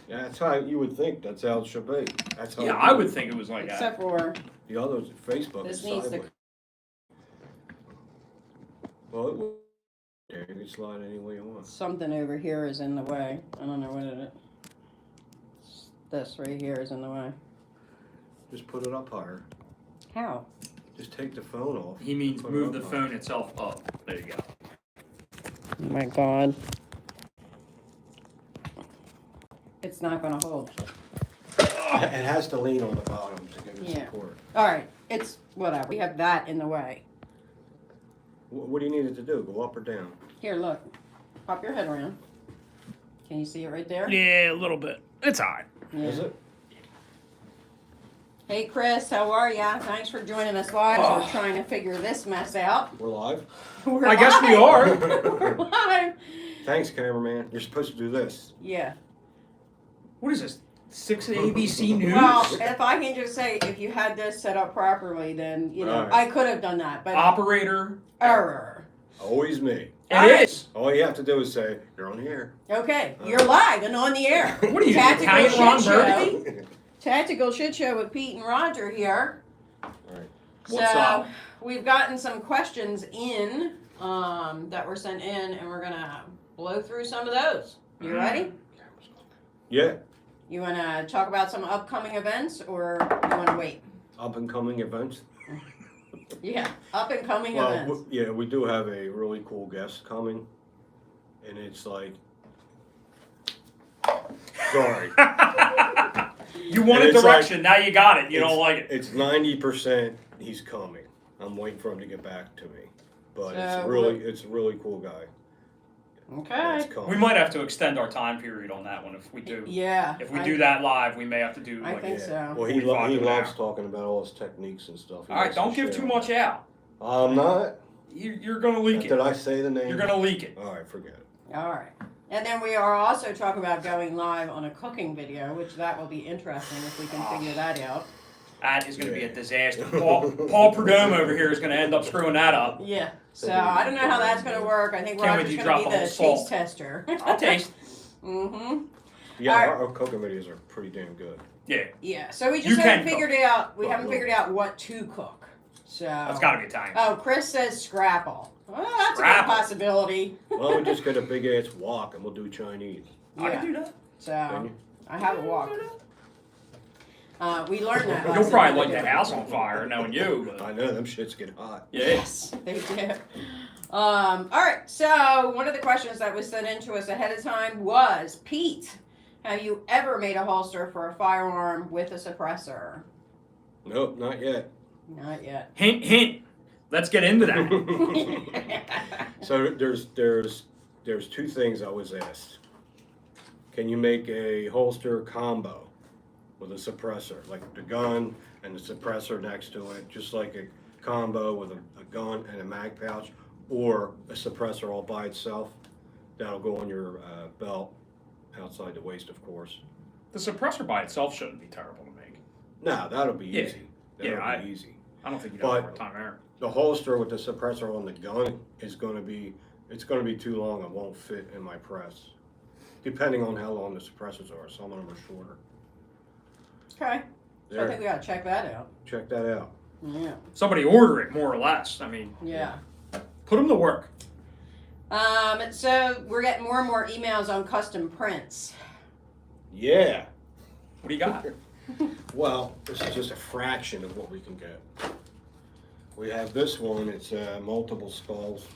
Yeah, that's how you would think. That's how it should be. That's how. Yeah, I would think it was like Except that. for The others, Facebook this is needs to. sideways. Well, it would. Yeah, you can slide any way you want. Something over here is in the way. I don't know what it is. This right here is in the way. Just put it up higher. How? Just take the phone off. He means Put it move up the higher. phone itself up. There you go. Oh my God. It's not going to hold. It has to lean on the bottom to give it Yeah. support. All right. It's whatever. We have that in the way. What do you need it to do? Go up or down? Here, look. Pop your head around. Can you see it right there? Yeah, a little bit. It's all right. Yeah. Is it? Hey, Chris. How are ya? Thanks for joining us live. Oh. We're trying to figure this mess out. We're live? We're I guess we are. We're live. Thanks, cameraman. You're supposed to do this. Yeah. What is this? 6 ABC News? Well, if I can just say, if you had this set up properly, then, you know, Right. I could have done that. But Operator. error. Always me. It is. All you have to do is say, you're on the air. Okay, you're live and on the air. What are you, Tactical Italian Ron shit show. Burgundy? Tactical shit show with Pete and Roger here. All right. What's So up? we've gotten some questions in that were sent in, and we're gonna blow through some of those. You ready? Yeah. You wanna talk about some upcoming events, or you wanna wait? Up and coming events. Yeah, up and coming Well, events. yeah, we do have a really cool guest coming, and it's like, sorry, You wanted And it's direction, now you got it. You don't it's- like it. it's 90% he's coming. I'm waiting for him to get back to me, but So it's a really cool guy. Okay. That's coming. We might have to extend our time period on that one if we do. Yeah. If we do that live, we may have to do I like. think so. Well, he 45 to an loves hour. talking about all his techniques and stuff. He All right, likes to don't give share. too much out. I'm not. You're gonna leak Did it. I say the name? You're gonna leak it. All right, forget it. All right. And then we are also talking about going live on a cooking video, which that will be interesting if we can figure that out. That is gonna be a disaster. Paul Prudhomme over here is gonna end up screwing that up. Yeah. So I don't know how that's going to work. I think Can't wait Roger's till you going to drop be a the little taste salt. tester. I'll taste. Mm-hmm. Yeah, All right. our cooking videos are pretty damn good. Yeah, Yeah. So we You just haven't can figured it out. We Oh, haven't no. figured out what to cook. So. that's gotta be Italian. Oh, Chris says scrapple. Well, that's a Scrapple. good possibility. Why don't we just get a big ass wok and we'll do Chinese? I Yeah. can do that. So Can you? I have a wok. We learned that. You'll last probably time. light the house on fire, knowing you. But I know them shits get hot. yeah. Yes, they do. All right, so one of the questions that was sent in to us ahead of time was, Pete, have you ever made a holster for a firearm with a suppressor? Nope, not yet. Not yet. Hint, hint. Let's get into that. So there's two things I was asked. Can you make a holster combo with a suppressor, like the gun and the suppressor next to it, just like a combo with a gun and a mag pouch, or a suppressor all by itself? That'll go on your belt, outside the waist, of course. The suppressor by itself shouldn't be terrible to make. No, that'll be Yeah. easy. That'll Yeah, be easy. I don't think you'd have a hard time there. The holster with the suppressor on the gun is going to be, it's going to be too long. It won't fit in my press, depending on how long the suppressors are. Some of them are shorter. Okay, so I There, think we gotta check that out. check that out. Yeah. Somebody order it, more or less. I mean, Yeah. put them to work. So we're getting more and more emails on custom prints. Yeah. What do you got? Well, this is just a fraction of what we can get. We have this one. It's multiple skulls.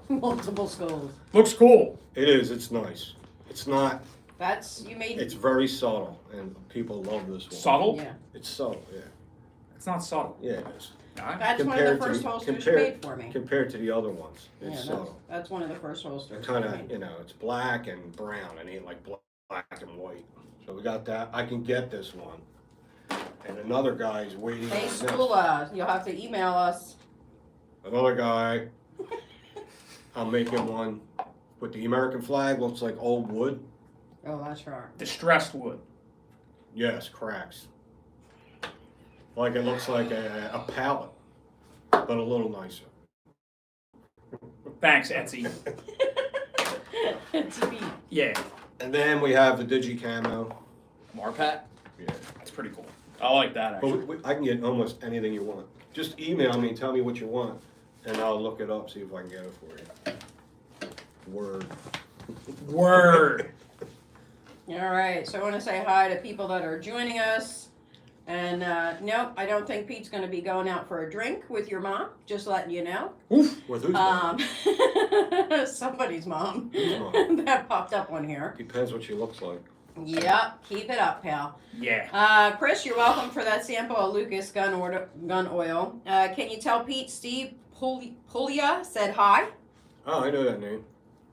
Multiple skulls. Looks cool. It is. It's nice. It's not. That's, you made. It's very subtle, and people love this one. Subtle? Yeah. It's subtle. Yeah. It's not subtle. Yeah, it is. All right. That's one of the first holsters you made for me. Compared to the other ones, Yeah, it's that's, subtle. that's one of the first holsters. It's kind you of, made. you know, it's black and brown. It ain't like black and white. So we got that. I can get this one. And another guy's waiting Hey, on this. Skula, you'll have to email us. Another guy, I'm making one with the American flag. Looks like old wood. Oh, that's right. Distressed wood. Yes, cracks. Like it looks like a pallet, but a little nicer. Thanks, Etsy. It's a beat. Yeah. And then we have the Digi Camo. Marpat? Yeah. That's pretty cool. I like that, But actually. I can get almost anything you want. Just email me and tell me what you want, and I'll look it up, see if I can get it for you. Word. Word. All right, so I want to say hi to people that are joining us. And nope, I don't think Pete's going to be going out for a drink with your mom. Just letting you know. Oof. With whose mom? Somebody's mom. Whose mom? That popped up on here. Depends what she looks like. Yep, keep it up, pal. Yeah. Chris, you're welcome for that sample of Lucas gun oil. Can you tell Pete Steve Puglia said hi? Oh, I know that name.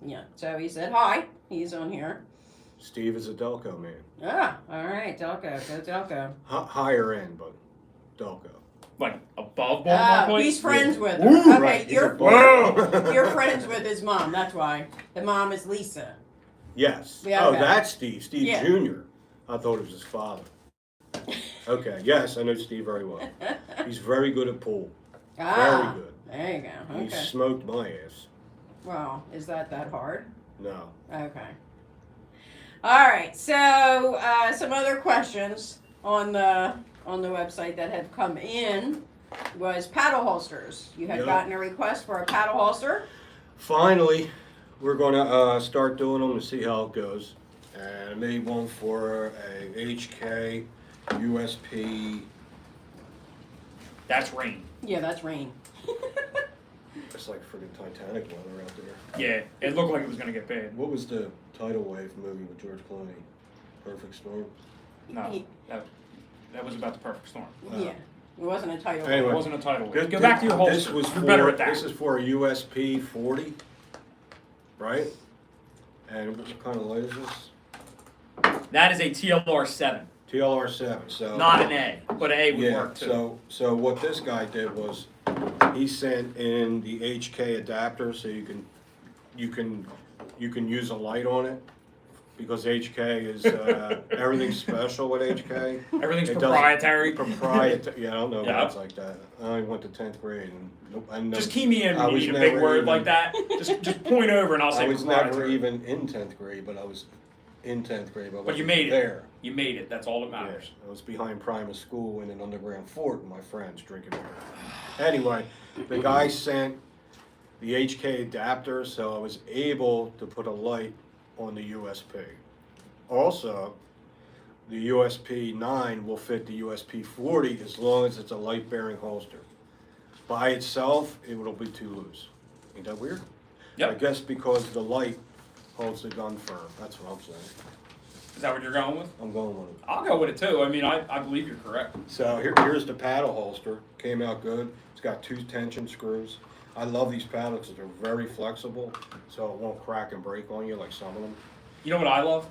Yeah, so he said hi. He's on here. Steve is a Delco man. Ah, all right, Delco, go Delco. Higher end, but Delco. Like above Baltimore Place? He's friends with her. Ooh, Okay, Right, he's you're above. you're friends with his mom. That's why. The mom is Lisa. Yes. Yeah, Oh, okay. that's Steve. Steve Yeah. Jr. I thought it was his father. Okay, yes, I know Steve very well. He's very good at pool. Very Ah, good. there you go. He Okay. smoked my ass. Well, is that hard? No. Okay. All right. So some other questions on the website that have come in was paddle holsters. You had Yeah. gotten a request for a paddle holster. Finally, we're going to start doing them to see how it goes. And I made one for a HK USP. That's rain. Yeah, that's rain. It's like freaking Titanic weather out there. Yeah, it looked like it was going to get bad. What was the tidal wave movie with George Clooney? Perfect Storm? No, that was about the perfect storm. Yeah, it wasn't a title. Anyway. It wasn't a title. This- Go back to your holster. This was You're better for, at that. this is for a USP 40, right? And what kind of light is this? That is a TLR7. TLR7. So Not an A, but an A would yeah. work too. So what this guy did was he sent in the HK adapter so you can use a light on it because HK is everything's special with HK. Everything's It doesn't- proprietary. Proprietary. Yeah, I don't know Yeah. words like that. I only went to 10th grade and nope, I know. Just key me in I when you was need a big never word even- like that. Just point over and I'll say I was never proprietary. even in 10th grade, but I was in 10th grade. But you made it. there. You made it. That's all that Yeah, matters. I was behind Primus School in an underground fort with my friends drinking beer. Anyway, the guy sent the HK adapter, so I was able to put a light on the USP. Also, the USP 9 will fit the USP 40 as long as it's a light bearing holster. By itself, it will be too loose. Ain't that weird? Yep. I guess because the light holds the gun firm. That's what I'm saying. Is that what you're going with? I'm going with it. I'll go with it too. I mean, I believe you're correct. So here's the paddle holster. Came out good. It's got 2 tension screws. I love these paddles because they're very flexible, so it won't crack and break on you like some of them. You know what I love?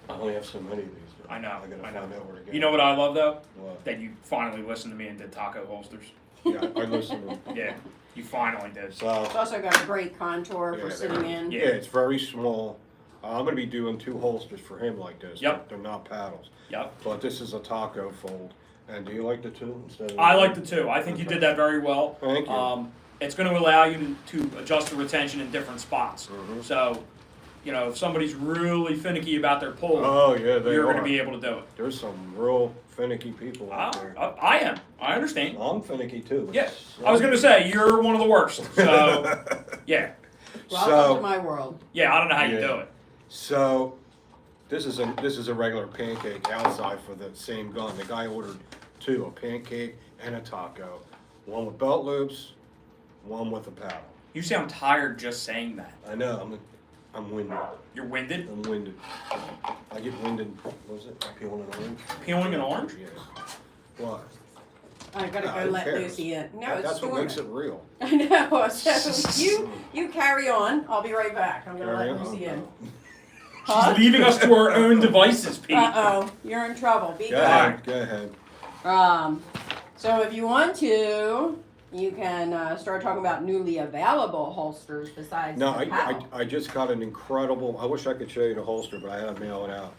I only have so many of these. Though. I know. I gotta I know. find out where to get. You know what I love though? What? That you finally listened to me and did taco holsters. Yeah, I listen to. Yeah, you finally did. So It's also got a great contour for Yeah, sitting in. Yeah. yeah, it's very small. I'm gonna be doing 2 holsters for him like this. Yep. They're not paddles, Yep. but this is a taco fold. And do you like the 2 instead of? I like the two. I think you did that very well. Thank you. It's going to allow you to adjust the retention in different spots. Mhm. So, you know, if somebody's really finicky about their pull, Oh yeah, they you're are. going to be able to do it. There's some real finicky people out there. I am. I understand. I'm finicky too. but Yeah, it's- I was going to say you're one of the worst. So, yeah, Welcome to my world. yeah. I don't know how you Yeah. do it. So, this is a regular pancake outside for the same gun. The guy ordered 2, a pancake and a taco. One with belt loops, one with a paddle. You sound tired just saying that. I know, I'm winded. You're winded. I'm winded. I get winded, what was it? Peeling an orange? Peeling an orange? Yeah. What? I gotta No, go who let cares? Lucy in. No, it's That's what storming. makes it real. I know. So you carry on. I'll be right back. I'm gonna Carry let on? Lucy in. She's Huh? leaving us to our own devices, Pete. Uh-oh, you're in trouble. Be Go good. ahead, go ahead. So if you want to, you can start talking about newly available holsters besides No, the paddle. I just got an incredible, I wish I could show you the holster, but I had to mail it out.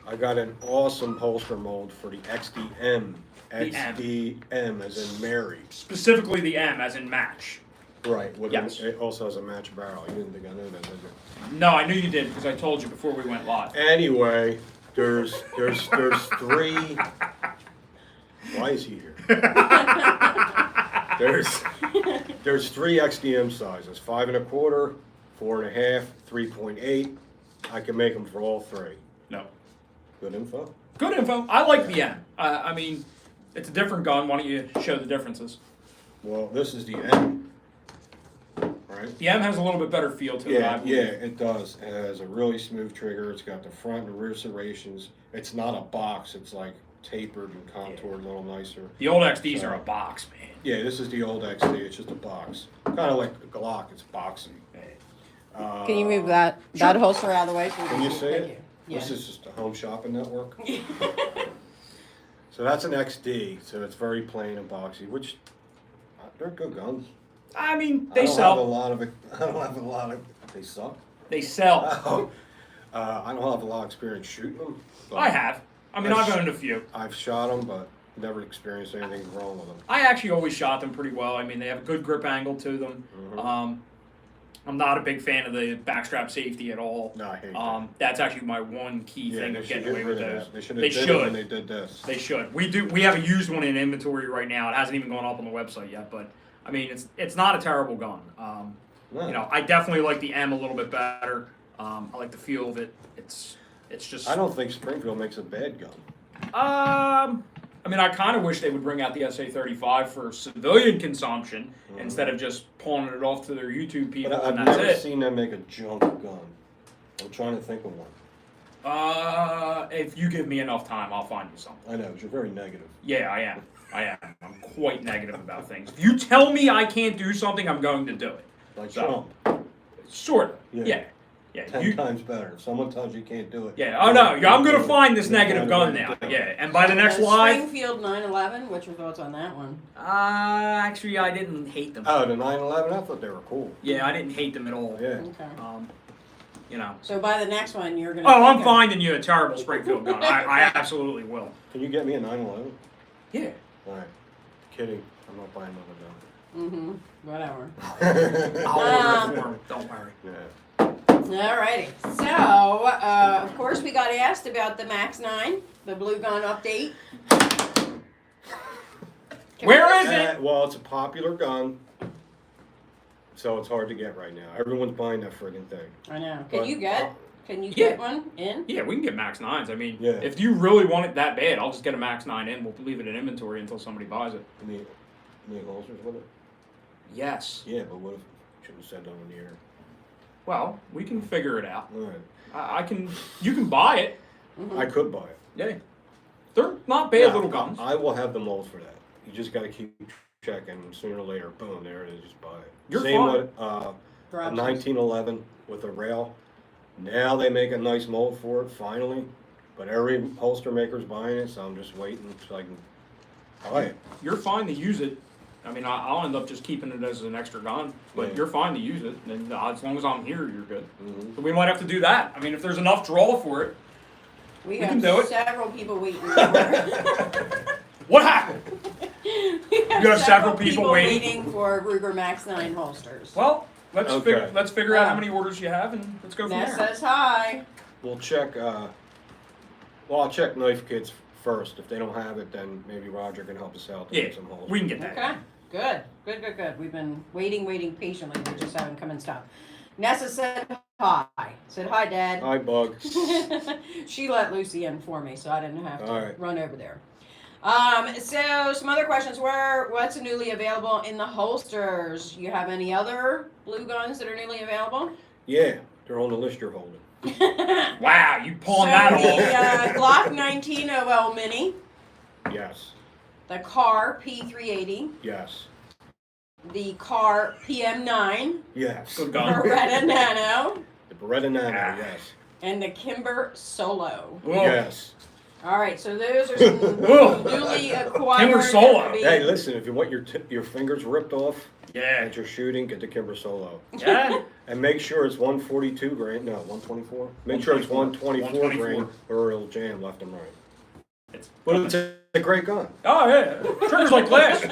I got an awesome holster mold for the XDM. The M. XDM as in Mary. Specifically the M, as in match. Right. Well, Yes. it also has a match barrel. You didn't think I knew that, did you? No, I knew you did because I told you before we went live. Anyway, there's three. Why is he here? There's three XDM sizes: 5 1/4, 4 1/2, 3.8. I can make them for all three. No. Good info. Good info. I like the M. I mean, it's a different gun. Why don't you show the differences? Well, this is the M, right? The M has a little bit better feel to it. I Yeah, believe. yeah, it does. It has a really smooth trigger. It's got the front and rear serrations. It's not a box. It's like tapered and contoured a little nicer. The old XDs are a box, man. Yeah, this is the old XD. It's just a box. Kind of like a Glock. It's boxy. Can you move that holster out of the way? So we Can you see Thank it? you. This is just a home shopping network. So that's an XD. So it's very plain and boxy, which they're good guns. I mean, I they don't sell. have a lot of it. I don't have a lot of. They suck. They sell. I don't have a lot of experience shooting them. but I have. I mean, I've owned a few. I've shot them, but never experienced anything wrong with them. I actually always shot them pretty well. I mean, they have a good grip angle to them. I'm not a big fan of the backstrap safety at all. No, I hate that. That's actually my one key Yeah, thing they of should getting get away with rid of those. that. They should have They did it should. when they did this. They should. We have a used one in inventory right now. It hasn't even gone up on the website yet, but I mean, it's not a terrible gun. No. You know, I definitely like the M a little bit better. I like the feel of it. It's just. I don't think Springfield makes a bad gun. I mean, I kind of wish they would bring out the SA-35 for civilian consumption instead of just pulling it off to their YouTube people But I've and that's never it. seen them make a junk gun. I'm trying to think of one. If you give me enough time, I'll find you something. I know, you're very negative. Yeah, I am. I'm quite negative about things. If you tell me I can't do something, I'm going to do it. Like So- Trump. Sort of. Yeah. Yeah. 10 times better. If someone tells you can't do it. Yeah. Oh no, I'm gonna find this You're negative finding gun a way now. to do it. Yeah. And by the next live. Springfield 911. What's your thoughts on that one? Actually, I didn't hate them. Oh, the 911? I thought they were cool. Yeah, I didn't hate them at all. Yeah. Okay. You know. So by the next one, you're gonna. Oh, I'm pick a- finding you a terrible Springfield gun. I absolutely will. Can you get me a 911? Yeah. Alright. Kidding. I'm not buying Whatever. another gun. I'll order for 'em, don't worry. Yeah. Alrighty. So, of course, we got asked about the Max 9, the blue gun update. Where is it? Well, it's a popular gun, so it's hard to get right now. Everyone's buying that friggin' thing. I know. But- Can you Yeah. get one in? Yeah, we can get Max 9s. I mean, Yeah. if you really want it that bad, I'll just get a Max 9 in. We'll leave it in inventory until somebody buys it. You need holsters with it? Yes. Yeah, but what if should have said that on the air? Well, we can figure it out. Alright. I can. You can buy it. I could buy it. Yeah. They're not bad Yeah, little guns. I will have the molds for that. You just gotta keep checking. Sooner or later, boom, there it is. Just buy it. You're Same fine. with a Drops. 1911 with a rail. Now they make a nice mold for it, finally. But every holster maker's buying it, so I'm just waiting so I can buy it. You're fine to use it. I mean, I'll end up just keeping it as an extra gun, but Yeah. you're fine to use it. And as long as I'm here, you're good. Mhm. So we might have to do that. I mean, if there's enough draw for it. We can have do it. several people waiting. For it. What happened? We You have several people waiting for Ruger Max 9 holsters. Well, let's Okay. let's figure out how many orders you have and let's go from Ness there. says hi. We'll check, I'll check knife kits first. If they don't have it, then maybe Roger can help us out to Yeah, get some holsters. we can get that. Okay. Good. We've been waiting patiently. We just haven't come and stopped. Nessa said hi. Said hi, Dad. Hi, Bug. She let Lucy in for me, so I didn't have to All right. run over there. So some other questions. What's newly available in the holsters? You have any other blue guns that are newly available? Yeah, they're on the list you're holding. Wow, you pulling So that the off. Glock 19 OL Mini, Yes, the Car P380, yes, the Car PM9, yes. Good gun. Beretta Nano, The Beretta Nano, Ah. yes. and the Kimber Solo. Whoa. Yes. All right, so those are some Whoa. newly acquired. Kimber Solo. Hey, listen, if you want your fingers ripped off Yeah. as you're shooting, get the Kimber Solo. Yeah. And make sure it's 142 grain, no, 124. Make sure it's 124 grain or it'll jam left and right. But it's a great gun. Oh yeah. Triggers like glass.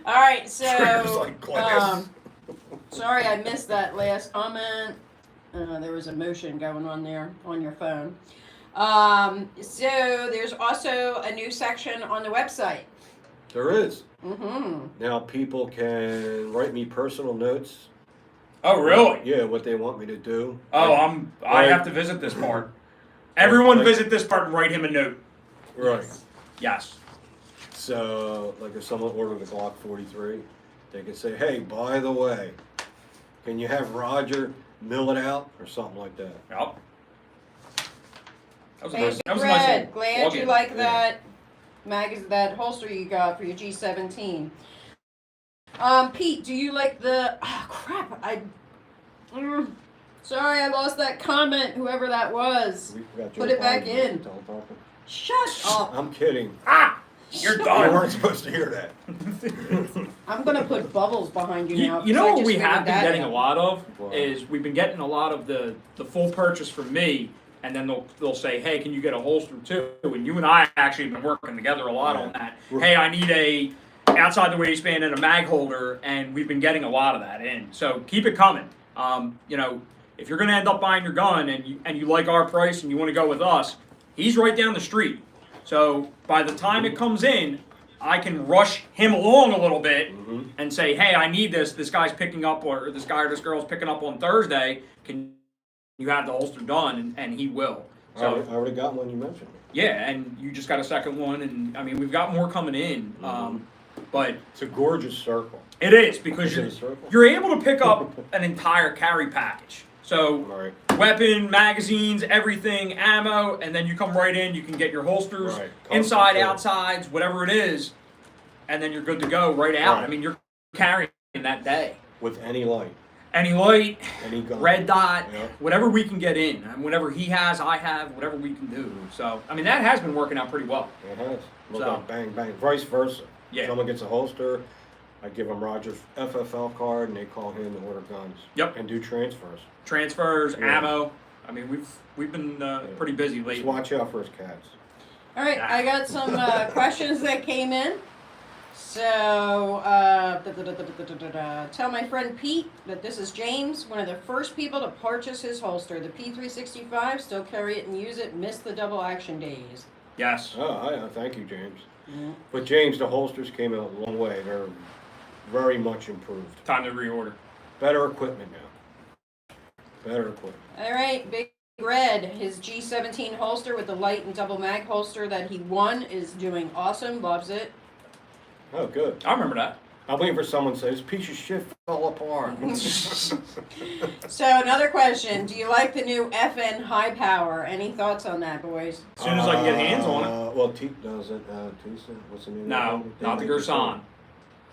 All right, Triggers so like glass. sorry I missed that last comment. There was a motion going on there on your phone. So there's also a new section on the website. There is. Mm-hmm. Now people can write me personal notes. Oh, really? Yeah, what they want me to do. Oh, I Right. have to visit this part. Everyone Right. visit this part and write him a note. Right. Yes. So, like if someone ordered a Glock 43, they could say, hey, by the way, can you have Roger mill it out or something like that? Yep. That was a Hey, nice, that was a nice Fred, little glad you plug-in. like that holster you got for your G17. Pete, do you like the? Oh crap! Sorry, I lost that comment. Whoever that was, We got Put Joe it back Biden in. teletalking. Shut up! I'm kidding. Ah! You're Shut You done. weren't supposed to hear that. I'm gonna put bubbles behind you now. You 'cause know I what just we figured have been that getting out. a lot of What? is we've been getting a lot of the full purchase from me, and then they'll say, hey, can you get a holster too? And you and I actually have been working together a lot on that. Right. Hey, I need a outside the waistband and a mag holder, and we've been getting a lot of that in. So keep it coming. You know, if you're gonna end up buying your gun and you like our price and you want to go with us, he's right down the street. So by the time it comes in, I can rush him along a little bit Mhm. and say, hey, I need this. This guy's picking up, or this guy or this girl's picking up on Thursday. Can you have the holster done? And he will. I already got one you mentioned. Yeah, and you just got a second one, and I mean, we've got more coming in. But It's a gorgeous circle. it is because Is it a circle? you're able to pick up an entire carry package. So Right. weapon, magazines, everything, ammo, and then you come right in, you can get your holsters, Right. inside, Comfort. outsides, whatever it is, and then you're good to go right out. Right. I mean, you're carrying that day. With any light, Any light, any gun. red dot, Yeah. whatever we can get in, and whatever he has, I have, whatever we can do. So, I mean, that has been working out pretty well. It has. Look So- like bang, bang. Vice versa. Yeah. Someone gets a holster, I give them Roger's FFL card, and they call him to order guns. Yep. And do transfers. Transfers, Yeah. ammo. I mean, we've been pretty busy Just lately. watch out for his cats. All right, I got some questions that came in. So, tell my friend Pete that this is James, one of the first people to purchase his holster, the P365. Still carry it and use it. Missed the double action days. Yes. Oh, thank you, James. Mhm. But James, the holsters came out a long way. They're very much improved. Time to reorder. Better equipment now. Better equipment. All right, Big Red, his G17 holster with the light and double mag holster that he won is doing awesome. Loves it. Oh, good. I remember that. I'm waiting for someone to say, this piece of shit fell apart. So another question: do you like the new FN high power? Any thoughts on that, boys? As soon as I can get hands on it. Well, Teep does it. Tisa, what's the name? No, of it? They not the make it Gerson. too.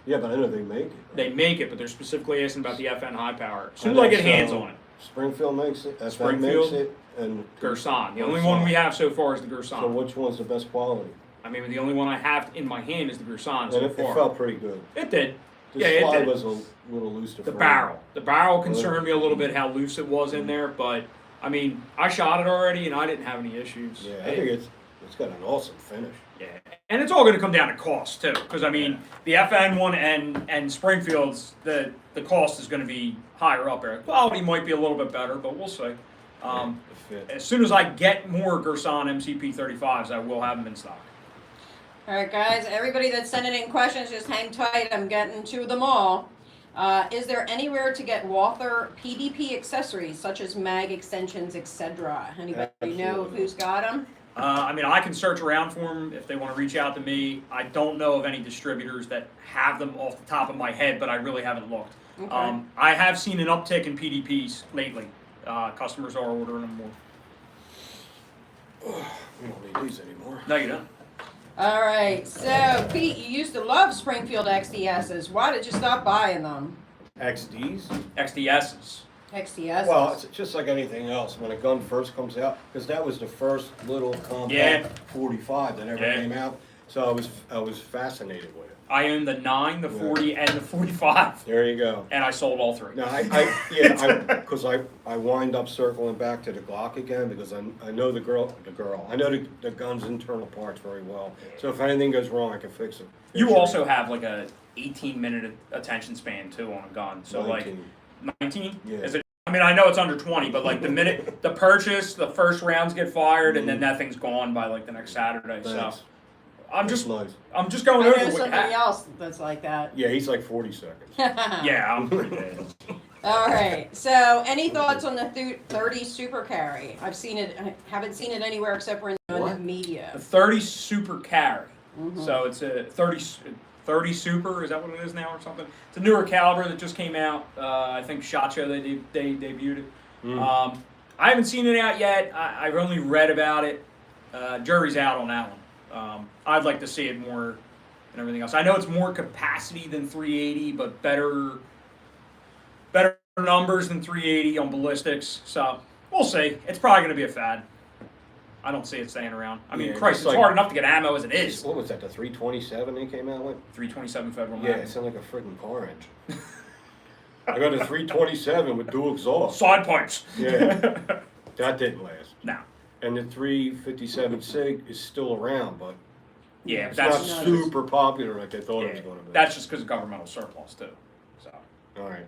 Yeah, but I know they make it. right? They make it, but they're specifically asking about the FN high power. As I soon as I know, get hands so on it, Springfield makes it. FN Springfield, makes it, and Gerson. The only one we have so far is the So Gerson. which one's the best quality? I mean, the only one I have in my hand is the Gerson And so it far. felt pretty good. It did. The Yeah, it slide did. was a little loose to The frame. barrel. The barrel concerned me a little bit how loose it was in there, but I mean, I shot it already and I didn't have any issues. Yeah, I think it's got an awesome finish. Yeah, and it's all going to come down to cost too, because I mean, the FN one and Springfield's the cost is going to be higher up there. Quality might be a little bit better, but we'll see. The fit. As soon as I get more Gerson MCP 35s, I will have them in stock. All right, guys. Everybody that's sending in questions, just hang tight. I'm getting to them all. Is there anywhere to get Walther PDP accessories such as mag extensions, etc.? Anybody know Absolutely. who's got them? I mean, I can search around for them if they want to reach out to me. I don't know of any distributors that have them off the top of my head, but I really haven't looked. Okay. I have seen an uptick in PDPs lately. Customers are ordering them more. We don't need these anymore. No, you don't. All right. So, Pete, you used to love Springfield XDSs. Why did you stop buying them? XDs? XDSs. XDSs. Well, it's just like anything else. When a gun first comes out, because that was the first little compact Yeah. 45 that ever Yeah. came out, So I was fascinated with it. I own the 9, the 40, and the 45, There you go. and I sold all 3. No, because I wind up circling back to the Glock again because I know I know the gun's internal parts very well. So if anything goes wrong, I can fix it. You also have like a 18-minute attention span too on a gun. So 19. like 19? Yeah. Is it? I mean, I know it's under 20, but like the minute the purchase, the first rounds get fired, and then that thing's gone by like the next Saturday. Thanks. So I'm That's just nice. going I over know what somebody else that's like that. Yeah, he's like 40 seconds. Yeah, I'm pretty bad. All right. So, any thoughts on the 30 Super Carry? I've seen it. I haven't seen it anywhere except for in the The media. 30 Super Carry. Mhm. So it's a 30 Super, is that what it is now or something? It's a newer caliber that just came out. I think SHOT Show, they debuted it. I haven't seen it out yet. I've only read about it. Jury's out on that one. I'd like to see it more and everything else. I know it's more capacity than 380, but better numbers than 380 on ballistics. So we'll see. It's probably going to be a fad. I don't see it staying around. I mean, Yeah, Christ, it's it's like- hard enough to get ammo as it is. What was that, the 327 they came out with? 327 Federal Yeah, Mag. it sounded like a freaking car engine. I got a 327 with dual exhaust. Side pipes. Yeah, that didn't last. No. And the 357 SIG is still around, but Yeah, it's but not that's super popular like they thought it was yeah, going to be. that's just because of governmental surplus too. So All right.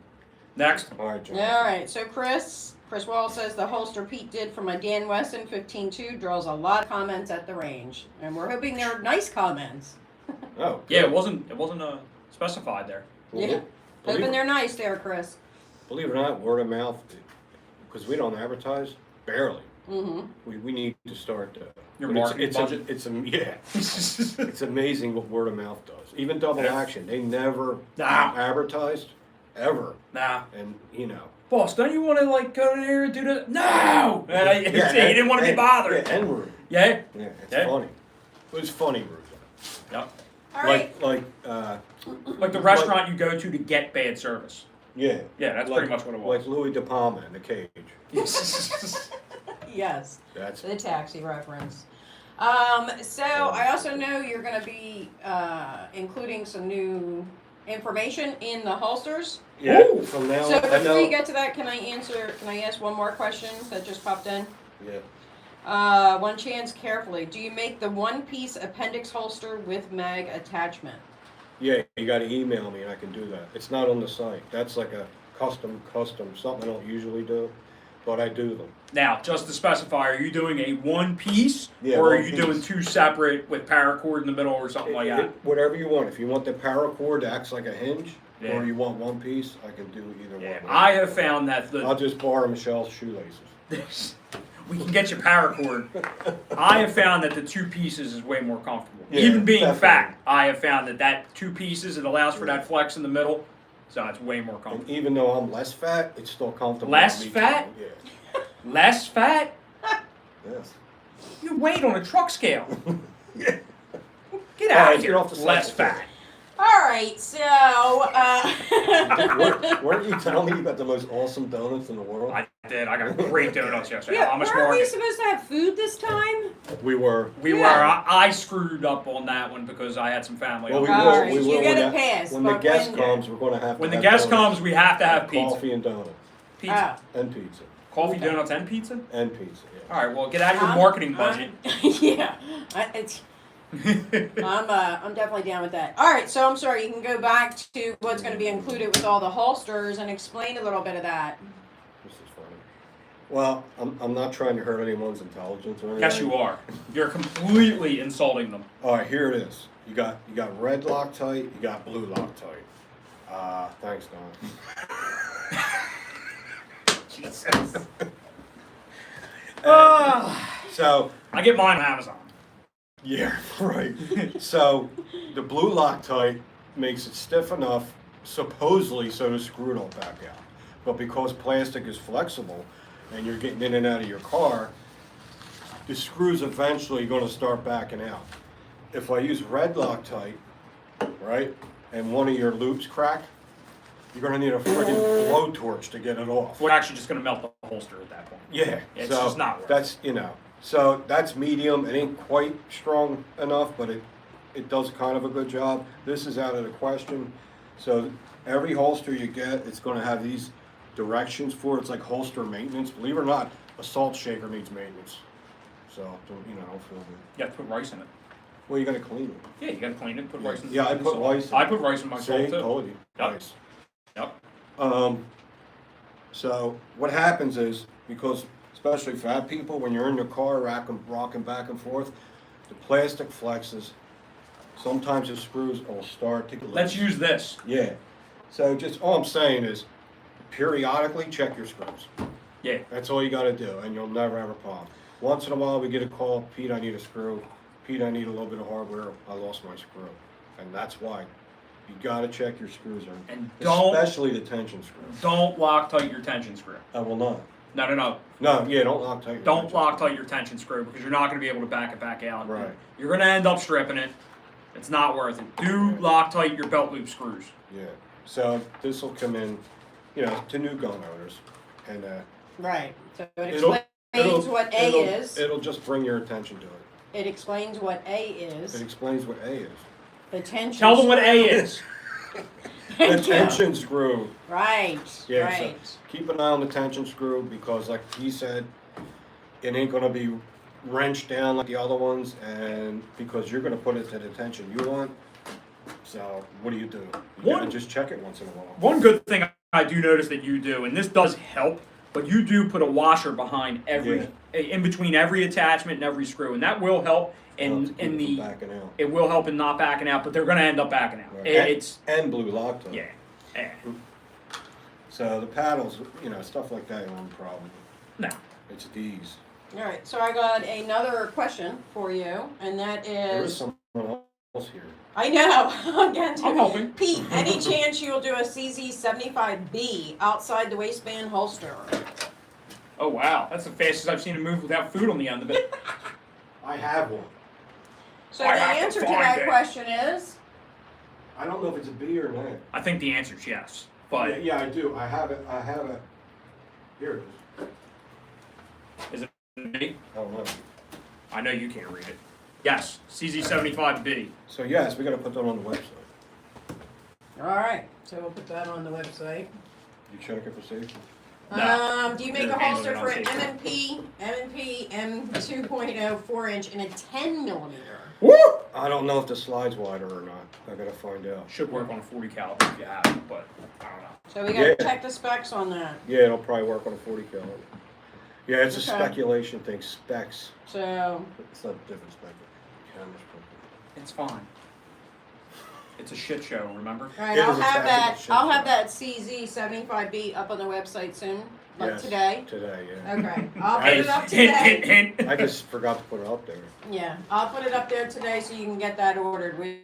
next. All right, John. All right. So, Chris Wall says the holster Pete did for my Dan Wesson 15.2 draws a lot of comments at the range, and we're hoping they're nice comments. Oh, Yeah, good. it wasn't specified there. Well, Yeah. Believe, Hoping they're nice there, Chris. believe it or not, word of mouth, because we don't advertise, barely. Mm-hmm. We need to start. Your but marketing it's budget? yeah. It's amazing what word of mouth does. Even Double Yeah. Action, they never Nah. advertised ever, Nah. and you know. Boss, don't you want to like go there and do that? No! And he Yeah, didn't want to be and- bothered. Yeah, and rude. Yeah? Yeah, it's Yeah. funny. It was funny rude. Yep. All right. Like Like the restaurant you go to get bad service. yeah. Yeah, that's like, pretty much what it was. Like Louis De Palma in The Cage. Yes. That's The taxi reference. So I also know you're going to be including some new information in the holsters. yeah. Ooh. From now So on, I before you know. get to that, can I ask one more question that just popped in? Yeah. One chance carefully. Do you make the one-piece appendix holster with mag attachment? Yeah, you got to email me and I can do that. It's not on the site. That's like a custom, something I don't usually do, but I do them. Now, just to specify, are you doing a one piece, Yeah, or are one you piece. doing two separate with paracord in the middle or something like that? Whatever you want. If you want the paracord that acts like a hinge, Yeah. or you want one piece, I can do either Yeah, one. I have found that I'll just borrow Michelle's shoelaces. we can get you paracord. I have found that the two pieces is way more comfortable. Yeah, Even being definitely. fat, I have found that two pieces, it allows for that flex in the middle, so it's way more And comfortable. even though I'm less fat, it's still comfortable. Less on me fat? too. Less fat? Yeah. Yes. You weight on a truck scale. Yeah. Get All out right, of here. get off the Less subject. fat. All right, so Weren't you telling me you got the most awesome donuts in the world? I did. I got great donuts yesterday. yeah, How much weren't more? we supposed to have food this time? We were. We Yeah. were. I screwed up on that one because I had some family. Well, we over. will. Alright, We you will get a when pass, when the but guest when- comes, we're going to have. When to the have guest donuts, comes, we have to have pizza. Coffee and donuts Pizza. and pizza Coffee, Okay. donuts, and pizza? and pizza. Yeah. All right, well, get out of your marketing budget. Yeah, I'm definitely down with that. All right, so I'm sorry. You can go back to what's going to be included with all the holsters and explain a little bit of that. This is funny. Well, I'm not trying to hurt anyone's intelligence or anything. Yes, you are. You're completely insulting them. All right, here it is. You got red Loctite, you got blue Loctite. Thanks, Don. Jesus. So, I get mine on Amazon. yeah, right. So, the blue Loctite makes it stiff enough, supposedly, so the screw don't back out. But because plastic is flexible, and you're getting in and out of your car, the screws eventually are going to start backing out. If I use red Loctite, right, and one of your loops crack, you're going to need a friggin' blowtorch to get it off. We're actually just going to melt the holster at that point. Yeah, It's so just not worth it. that's, so that's medium. It ain't quite strong enough, but it does kind of a good job. This is out of the question. So every holster you get, it's gonna have these directions for it. It's like holster maintenance. Believe it or not, a salt shaker needs maintenance. So, don't feel good. You have to put rice in it. Well, you gotta clean it. Yeah, you gotta clean it, put rice in it. Yeah, I put rice in it. I put rice in my salt See, too. told you. Yep. Nice. Yep. So what happens is, because especially fat people, when you're in your car rocking back and forth, the plastic flexes. Sometimes the screws will start to. Let's use this. Yeah. So just all I'm saying is, periodically check your screws. Yeah. That's all you got to do, and you'll never have a problem. Once in a while, we get a call, Pete, I need a screw. Pete, I need a little bit of hardware. I lost my screw, and that's why. You got to check your screws, And especially the tension screw. Don't lock tight your tension screw. I will not. No. No, yeah, don't lock tight. Don't lock tight your tension screw because you're not going to be able to back it back out. Right. You're going to end up stripping it. It's not worth it. Do lock tight your belt loop screws. Yeah. So this will come in, to new gun owners, and Right. So it It'll- explains what A is. It'll just bring your attention to it. It explains what A It is. explains what A is. The tension. Tell them what A is. The tension screw. Right. Yeah, Right. so keep an eye on the tension screw because, like he said, it ain't gonna be wrenched down like the other ones, and because you're gonna put it to the tension you want. So what do? You gotta just check it once in a while. One good thing I do notice that you do, and this does help, but you do put a washer behind in between every attachment and every screw, and that will help. Backing out. It will help in not backing out, but they're going to end up backing out. Right. It's and blue Loctite. yeah. So the paddles, stuff like that, ain't a problem. No. It's these. All right. So I got another question for you, and that There is is. someone else here. I know. Again, I'm hoping. Pete, any chance you'll do a CZ75B outside the waistband holster? Oh wow, that's the fastest I've seen it move without food on the end of it. I have one. So I the have to answer to find that it. question is. I don't know if it's a B or an A. I think the answer is yes, but Yeah, I do. I have it. Here it is. is it B? I don't know. I know you can't read it. Yes, CZ75B. So yes, we got to put that on the website. All right. So we'll put that on the website. You check it for safety. No. Do you make a They're handling holster it on for safety. M&P M2.0 4-inch in a 10 millimeter? Woo! I don't know if the slide's wider or not. I got to find out. Should work on a 40 caliber if you have it, but I don't know. So we got to Yeah. check the specs on that. Yeah, it'll probably work on a 40 caliber. Yeah, it's a Okay. speculation thing. Specs. So It's not a different spec. Camera's It's fine. It's a shit show, remember? all right, It I'll is a have that. tactical I'll have ship. that CZ75B up on the website soon, like Yes, today. Today, yeah. Okay, I'll put I it up just- Hint, today. hint. I just forgot to put it up there. Yeah, I'll put it up there today so you can get that ordered. We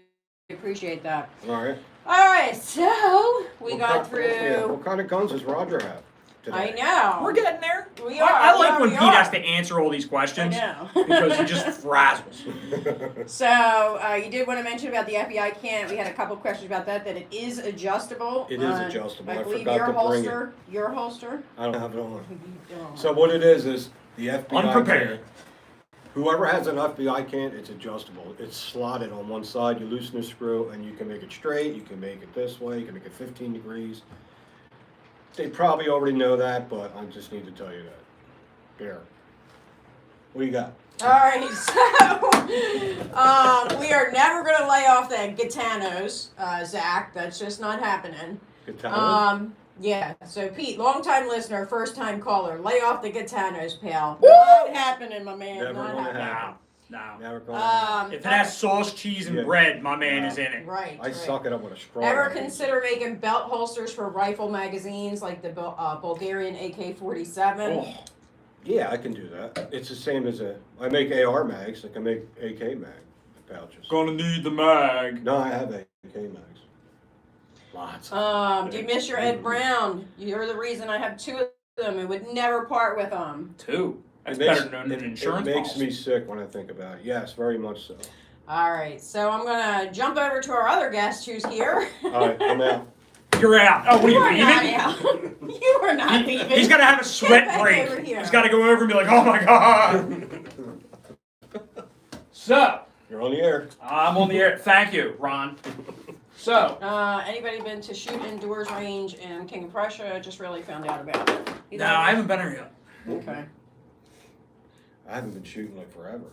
appreciate that. All right. All right, so we What got kind- yeah, through. what kind of guns does Roger have I today? know. We're getting there. We are. I like when we Pete are. has to answer all these I questions know. because he just frazzles. So you did want to mention about the FBI can. We had a couple questions about that. That it is adjustable. It is adjustable. I believe forgot your to bring it. holster. Your holster. I don't have it on. You don't. So what it is the FBI Unprepared. can. Whoever has an FBI can, it's adjustable. It's slotted on one side. You loosen the screw, and you can make it straight. You can make it this way. You can make it 15 degrees. They probably already know that, but I just need to tell you that. Here. What do you got? All right, so we are never going to lay off the Gitanos, Zach. That's just not happening. Good time. Yeah. So Pete, long-time listener, first-time caller, lay off the Gitanos, pal. Woo! Not happening, my man. Never not gonna happening. happen. No. Never going. If it has sauce, cheese, and Yeah. bread, my man Yeah. is in it. Right. I suck it up with a straw. Ever consider making belt holsters for rifle magazines like the Bulgarian AK-47? Oh, Yeah, I can do that. It's the same as I make AR mags. I can make AK mag pouches. gonna need the mag. No, I have AK mags. Lots. Do you miss your Ed Brown? You're the reason I have 2 of them and would never part with them. 2. That's It makes- better than an insurance It makes policy. me sick when I think about it. Yes, very much so. All right, so I'm gonna jump over to our other guest who's here. All right, I'm out. You're out. Oh, what are you are not leaving? out. You are not leaving. He's gotta have a sweat back break. over here. He's gotta go over and be like, oh my god. So, You're on the air. I'm on the air. Thank you, Ron. So, Anybody been to shoot indoors range in King of Prussia? Just really found out about it. no, I haven't been here yet. Okay. I haven't been shooting like forever.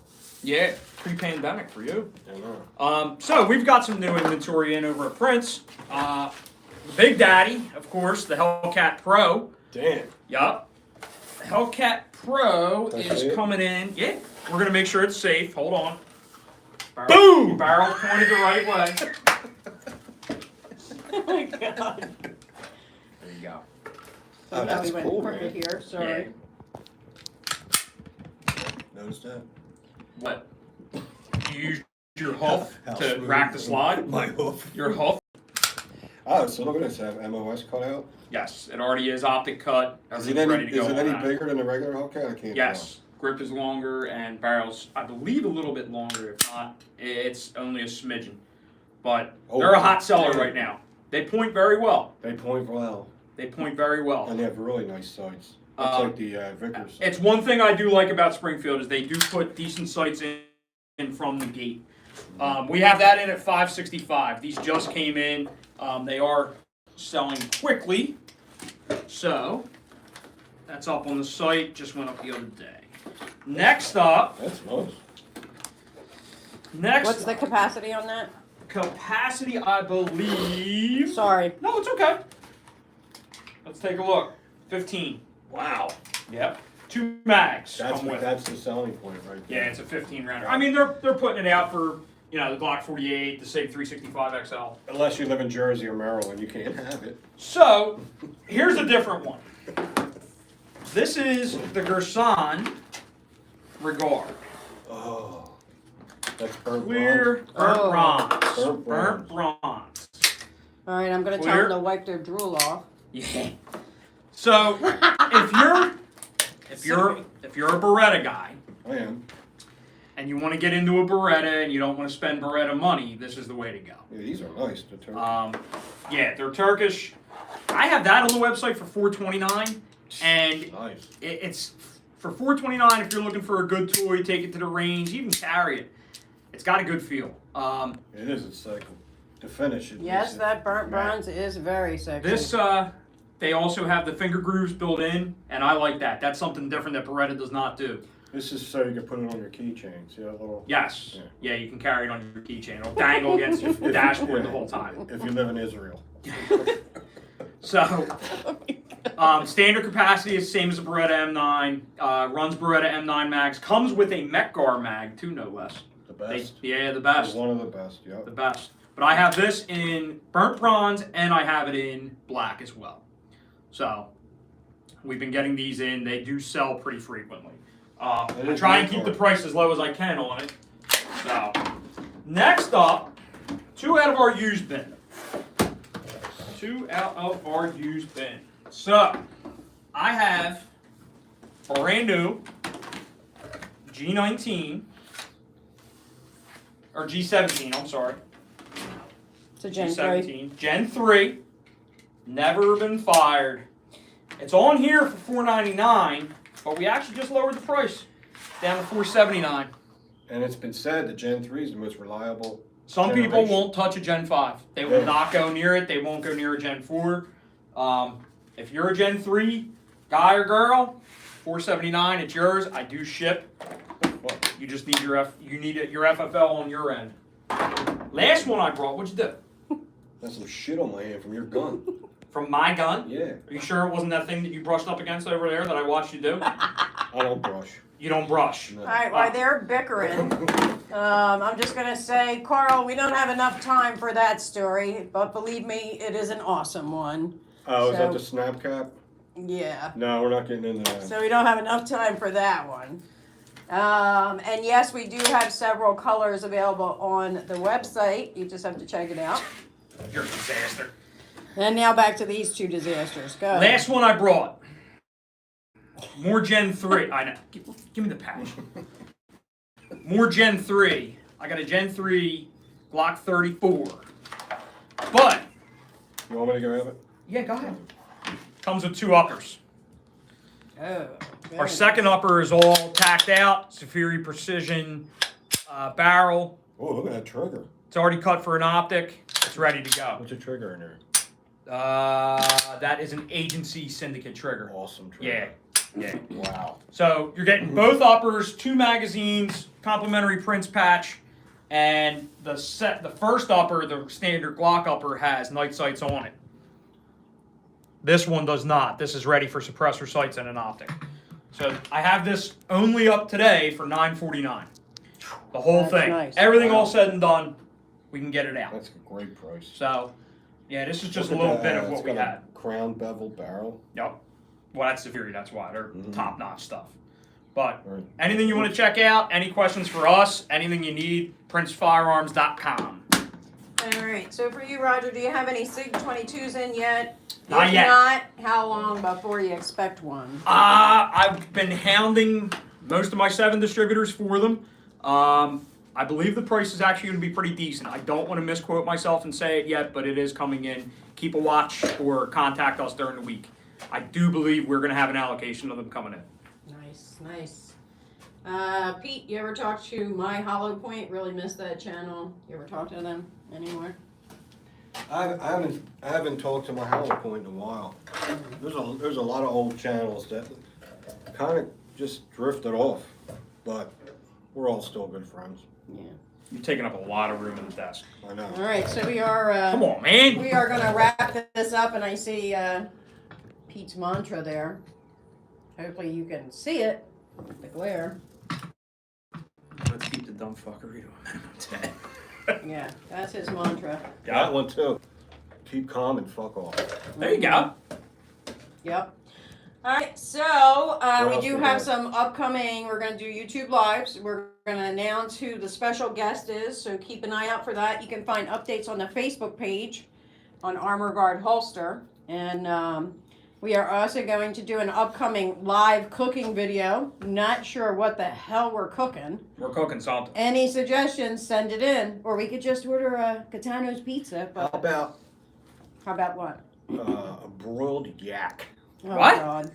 Yeah, pre-pandemic for you. I know. So we've got some new inventory in over at Prince. Big Daddy, of course, the Hellcat Pro. Damn. Yup. Hellcat Pro Can I see is it? coming in. Yeah, we're gonna make sure it's safe. Hold on. Boom! Barrel pointed the right way. Oh my god. There you go. Oh, Somehow that's we went cool, crooked man. here. Sorry. Notice that? What? You use your hoof How to smooth rack the slide? My hoof. Your hoof? Oh, so look at this. Have MOS cut out? Yes, it already is optic cut. Is it Everything's any, ready to go is it on any that. bigger than the regular Hellcat? I can't Yes, grip is longer and barrels, I believe, a little bit longer. If not, it's only a smidgen. But Oh, they're a hot seller damn. right now. They point very well. tell. They point well. They point very well. And they have really nice sights. That's like the Vickers. It's one thing I do like about Springfield is they do put decent sights in from the gate. We have that in at 565. These just came in. They are selling quickly. So that's up on the site. Just went up the other day. Next up. That's nice. Next. What's the capacity on that? Capacity, I believe. Sorry. No, it's okay. Let's take a look. 15. Wow. Yep. 2 mags That's come with it. that's the selling point right there. Yeah, it's a 15 rounder. I mean, they're putting it out for, you know, the Glock 48, the SIG 365 XL. Unless you live in Jersey or Maryland, you can't have it. So, here's a different one. This is the Gerson Regard. Oh. That's burnt Clear, burnt Oh. bronze. Burnt Burnt bronze. bronze. All right, I'm gonna tell Clear. them to wipe their drool off. Yeah. So, if you're a Beretta guy, I am. and you want to get into a Beretta and you don't want to spend Beretta money, this is the way to go. Yeah, these are nice. The turkey. Yeah, they're Turkish. I have that on the website for $429, and Nice. it's for $429 if you're looking for a good toy, take it to the range, even carry it. It's got a good feel. It is. It's like the finish. Yes, that burnt matte. bronze is very sexy. This, they also have the finger grooves built in, and I like that. That's something different that Beretta does not do. This is so you can put it on your keychain. See that little. Yes. Yeah. Yeah, you can carry it on your keychain. It'll dangle against your dashboard the whole time. If you live in Israel. So, standard capacity is same as a Beretta M9. Runs Beretta M9 mags. Comes with a Metgar mag too, no less. The best. Yeah, the best. One of the best. Yep. The best. But I have this in burnt bronze and I have it in black as well. So, we've been getting these in. They do sell pretty frequently. I is try and Metgar. keep the price as low as I can on it. So, next up, 2 out of our used bin. 2 out of our used bin. So, I have a brand new G19, or G17, I'm sorry. It's a Gen 3. G17, Gen 3, never been fired. It's on here for $499, but we actually just lowered the price down to $479. And it's been said that Gen 3 is the most reliable. Some people generation. won't touch a Gen 5. They will Yeah. not go near it. They won't go near a Gen 4. If you're a Gen 3 guy or girl, $479, it's yours. I do ship. You just need your your FFL on your end. Last one I brought, what'd you do? That's some shit on my hand from your gun. From my gun? Yeah. Are you sure it wasn't that thing that you brushed up against over there that I watched you do? I don't brush. You don't brush. No. All right, while they're bickering, I'm just going to say, Carl, we don't have enough time for that story, but believe me, it is an awesome one. Oh, is that So- the snap cap? Yeah. No, we're not getting into that. So we don't have enough time for that one. And yes, we do have several colors available on the website. You just have to check it out. You're a disaster. And now back to these 2 disasters. Go. Last one I brought. More Gen 3. I know. Give me the patch. More Gen 3. I got a Gen 3 Glock 34. But, You want me to go have it? yeah, go ahead. Comes with 2 uppers. Oh, Our second upper is all tacked out. Safiri Precision barrel. Oh, look at that trigger. It's already cut for an optic. It's ready to go. What's a trigger in there? That is an agency syndicate trigger. Awesome trigger. Yeah. Wow. So you're getting both uppers, 2 magazines, complimentary Prince patch, and the first upper, the standard Glock upper, has night sights on it. This one does not. This is ready for suppressor sights and an optic. So I have this only up today for $949. The whole That's thing. nice. Everything Wow. all said and done, we can get it out. That's a great price. So, yeah, this is just Look a at little that, bit of it's what we got a had. Crown bevel barrel. Yep. Well, that's Severi, that's why. They're Mhm. top-notch stuff. But Right. anything you want to check out, any questions for us, anything you need, princefirearms.com. All right. So for you, Roger, do you have any SIG 22s in yet? Not If yet. not, how long before you expect one? I've been hounding most of my 7 distributors for them. I believe the price is actually going to be pretty decent. I don't want to misquote myself and say it yet, but it is coming in. Keep a watch or contact us during the week. I do believe we're going to have an allocation of them coming in. Nice. Pete, you ever talk to My Hollow Point? Really missed that channel. You ever talk to them anymore? I haven't talked to my Hollow Point in a while. There's a lot of old channels that kind of just drifted off, but we're all still good friends. Yeah. You're taking up a lot of room in the desk. I know. All right. So we are. Come on, man. We are going to wrap this up, and I see Pete's mantra there. Hopefully you can see it. The glare. Let's keep the dumb fuckery to a minimum 10. Yeah, that's his mantra. That one too. Keep calm and fuck off. There you go. Yep. All right, so What we else do we have got? some upcoming. We're going to do YouTube lives. We're going to announce who the special guest is, so keep an eye out for that. You can find updates on the Facebook page on ArmorGuard Holster, and we are also going to do an upcoming live cooking video. Not sure what the hell we're cooking. We're cooking something. Any suggestions? Send it in, or we could just order a Catano's pizza. How But about how about what? a broiled yak? Oh What? God.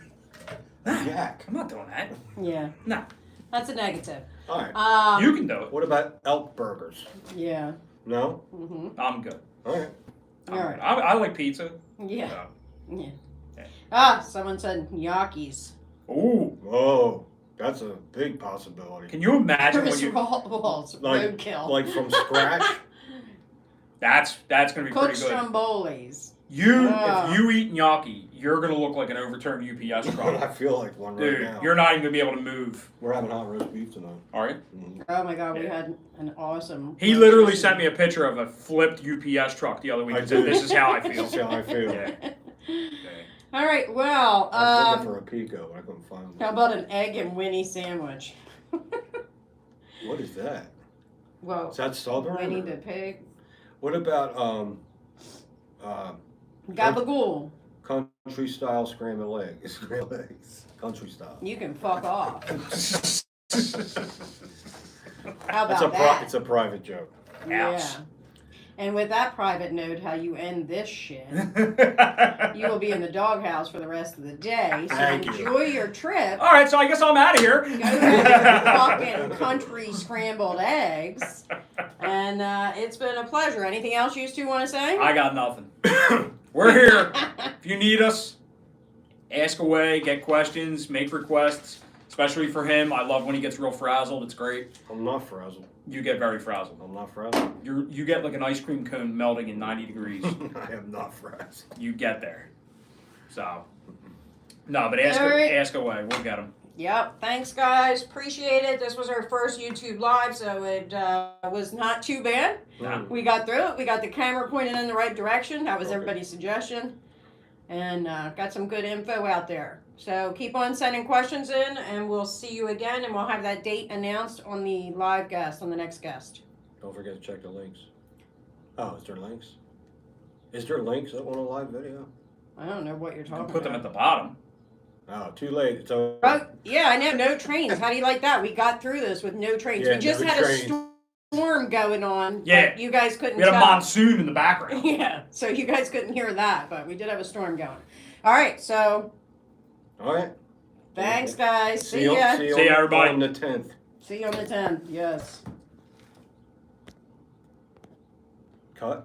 Yak. I'm not doing that. Yeah. No. That's a negative. All right. You can do it. What about elk burgers? Yeah. No? Mm-hmm. I'm good. All right. I'm All good. right. I like pizza. Yeah. So. Yeah. Okay. Ah, someone said gnocchis. Ooh. Whoa, that's a big possibility. Can you imagine when Chris you? Walls, Like- roadkill. Like from scratch? That's gonna be Cooked pretty good. strombolis. If you eat gnocchi, you're gonna look like an overturned UPS I truck. feel like one right Dude, now. you're not even gonna be able to move. We're having hot roast beef tonight. All right. Mhm. Oh my God, we Yeah. had an awesome. He literally sent me a picture of a flipped UPS truck the other week I and said, did. "This is how I This feel." is how I feel. Yeah. All right, well, I was looking for a Pico, but I couldn't find one. how about an egg and Winnie sandwich? What is that? Well, Is that southern? Winnie or- the pig. What about Gabagool. country style scrambled eggs? Scrambled eggs. Country style. You can fuck off. How It's about that? it's a private joke. Yeah. And with that private note, how you end this shit, you will be in the doghouse for the rest of the day. So Thank you. enjoy your trip. All right, so I guess I'm out of here. Go have your fucking country scrambled eggs. And it's been a pleasure. Anything else you two want to say? I got nothing. We're here. If you need us, ask away, get questions, make requests. Especially for him, I love when he gets real frazzled. It's great. I'm not frazzled. You get very frazzled. I'm not frazzled. You get like an ice cream cone melting in 90 degrees. I am not frazzled. You get there. So, no, but ask All right. ask away. We'll get them. Yep. Thanks, guys. Appreciate it. This was our first YouTube live, so it was not too bad. No. We got through it. We got the camera pointed in the right direction. That was Okay. everybody's suggestion. And got some good info out there. So keep on sending questions in, and we'll see you again, and we'll have that date announced on the live guest, on the next guest. Don't forget to check the links. Oh, is there links? Is there links on a live video? I don't know what you're You can talking put them at about. the bottom. Oh, too late. It's over. Oh, yeah, I know. No trains. How do you like that? We got through this with no trains. Yeah, we just no had trains. a storm going on. Yeah. But you guys couldn't We had a tell. monsoon in the background. Yeah, so you guys couldn't hear that, but we did have a storm going. All right, so All right. thanks, guys. See you, ya. See you See ya, everybody. on the 10th. See you on the 10th. Yes. Cut?